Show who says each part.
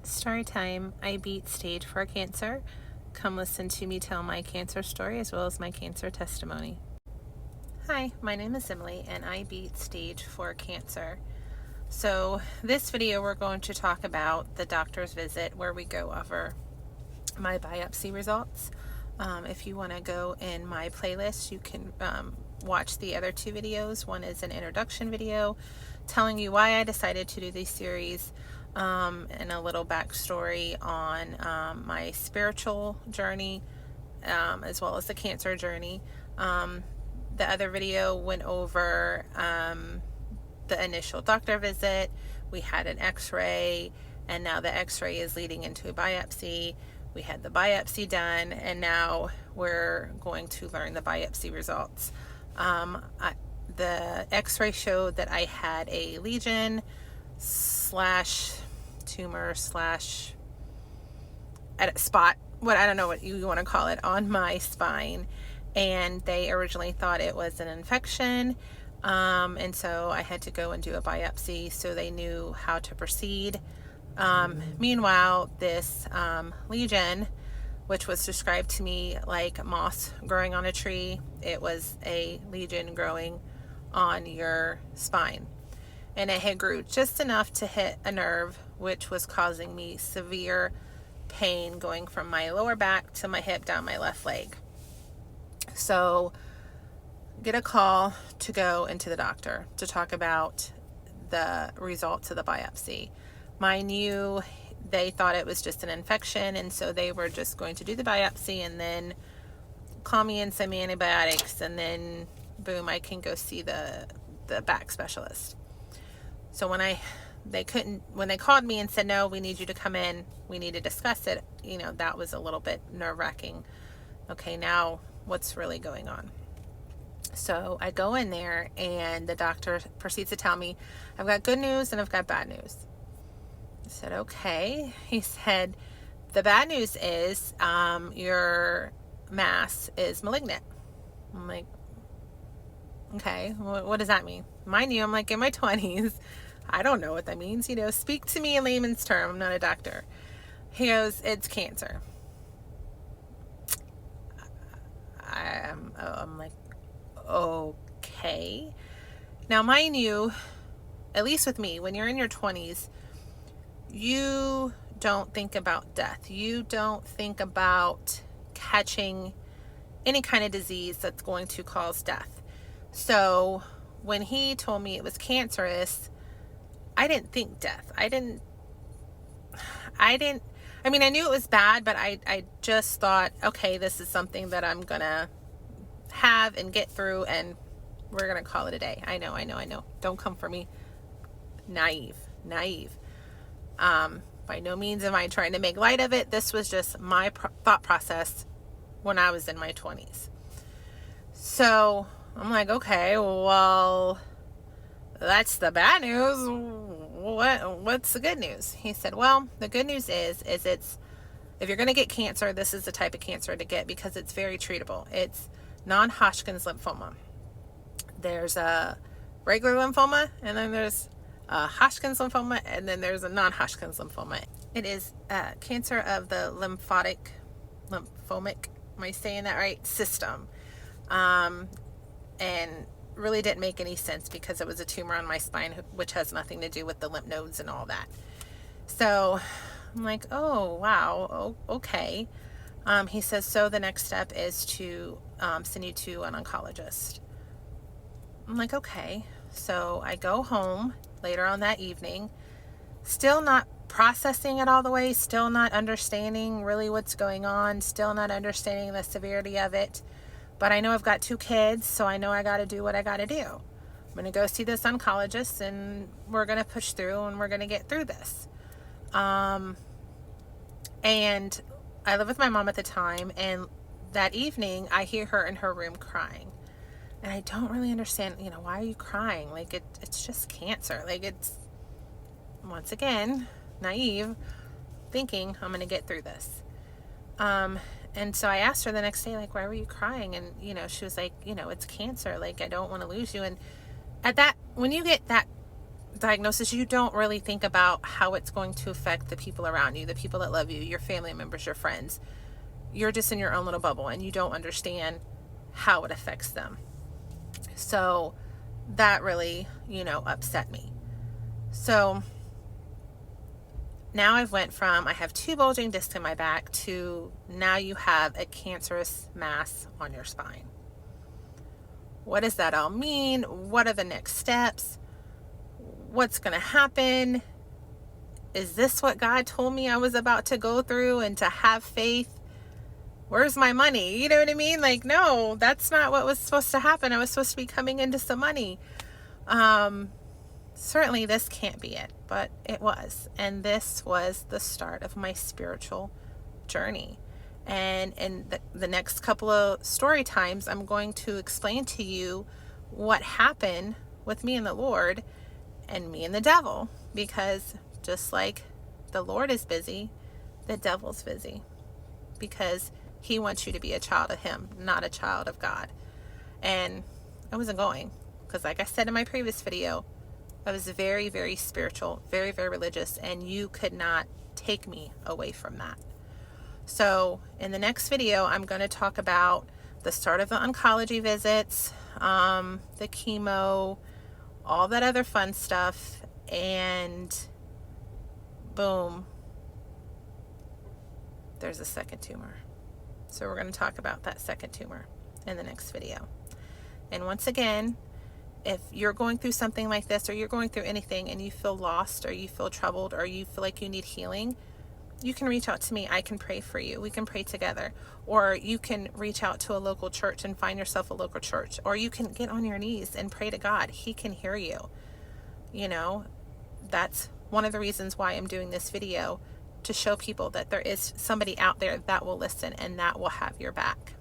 Speaker 1: Story time. I beat stage 4 cancer. Come listen to me tell my cancer story as well as my cancer testimony. Hi, my name is Emily and I beat stage 4 cancer. So this video we're going to talk about the doctor's visit where we go over my biopsy results. If you want to go in my playlist, you can watch the other two videos. One is an introduction video telling you why I decided to do this series, and a little backstory on my spiritual journey, as well as the cancer journey. The other video went over the initial doctor visit. We had an x-ray, and now the x-ray is leading into a biopsy. We had the biopsy done, and now we're going to learn the biopsy results. The x-ray showed that I had a lesion slash tumor slash at a spot, I don't know what you want to call it, on my spine. And they originally thought it was an infection. And so I had to go and do a biopsy so they knew how to proceed. Meanwhile, this lesion, which was described to me like moss growing on a tree, it was a lesion growing on your spine. And it had grew just enough to hit a nerve, which was causing me severe pain going from my lower back to my hip down my left leg. So get a call to go into the doctor to talk about the results of the biopsy. Mind you, they thought it was just an infection, and so they were just going to do the biopsy and then call me in some antibiotics, and then boom, I can go see the back specialist. So when they called me and said, no, we need you to come in, we need to discuss it, that was a little bit nerve-wracking. Okay, now what's really going on? So I go in there and the doctor proceeds to tell me, I've got good news and I've got bad news. I said, okay. He said, the bad news is your mass is malignant. I'm like, okay, what does that mean? Mind you, I'm like in my 20s. I don't know what that means. Speak to me in layman's term. I'm not a doctor. He goes, it's cancer. I'm like, okay. Now, mind you, at least with me, when you're in your 20s, you don't think about death. You don't think about catching any kind of disease that's going to cause death. So when he told me it was cancerous, I didn't think death. I knew it was bad, but I just thought, okay, this is something that I'm going to have and get through, and we're going to call it a day. I know. Don't come for me. Naive. By no means am I trying to make light of it. This was just my thought process when I was in my 20s. So I'm like, okay, well, that's the bad news. What's the good news? He said, well, the good news is it's, if you're going to get cancer, this is the type of cancer to get because it's very treatable. It's non-Hodgkin's lymphoma. There's a regular lymphoma, and then there's a Hodgkin's lymphoma, and then there's a non-Hodgkin's lymphoma. It is cancer of the lymphomic, am I saying that right, system. And really didn't make any sense because it was a tumor on my spine, which has nothing to do with the lymph nodes and all that. So I'm like, oh, wow, okay. He says, so the next step is to send you to an oncologist. I'm like, okay. So I go home later on that evening, still not processing it all the way, still not understanding really what's going on, still not understanding the severity of it. But I know I've got 2 kids, so I know I got to do what I got to do. I'm going to go see this oncologist, and we're going to push through, and we're going to get through this. And I lived with my mom at the time, and that evening I hear her in her room crying. And I don't really understand, why are you crying? Like, it's just cancer. Like, it's, once again, naive, thinking I'm going to get through this. And so I asked her the next day, like, why were you crying? And, she was like, it's cancer. Like, I don't want to lose you. And at that, when you get that diagnosis, you don't really think about how it's going to affect the people around you, the people that love you, your family members, your friends. You're just in your own little bubble and you don't understand how it affects them. So that really, upset me. So now I've went from, I have 2 bulging discs in my back, to now you have a cancerous mass on your spine. What does that all mean? What are the next steps? What's going to happen? Is this what God told me I was about to go through and to have faith? Where's my money? You know what I mean? Like, no, that's not what was supposed to happen. I was supposed to be coming into some money. Certainly this can't be it, but it was. And this was the start of my spiritual journey. And in the next couple of story times, I'm going to explain to you what happened with me and the Lord and me and the devil. Because just like the Lord is busy, the devil's busy. Because he wants you to be a child of him, not a child of God. And I wasn't going. Because like I said in my previous video, I was very, very spiritual, very, very religious. And you could not take me away from that. So in the next video, I'm going to talk about the start of the oncology visits, the chemo, all that other fun stuff, and boom, there's a second tumor. So we're going to talk about that second tumor in the next video. And once again, if you're going through something like this, or you're going through anything and you feel lost, or you feel troubled, or you feel like you need healing, you can reach out to me. I can pray for you. We can pray together. Or you can reach out to a local church and find yourself a local church. Or you can get on your knees and pray to God. He can hear you. That's one of the reasons why I'm doing this video, to show people that there is somebody out there that will listen and that will have your back.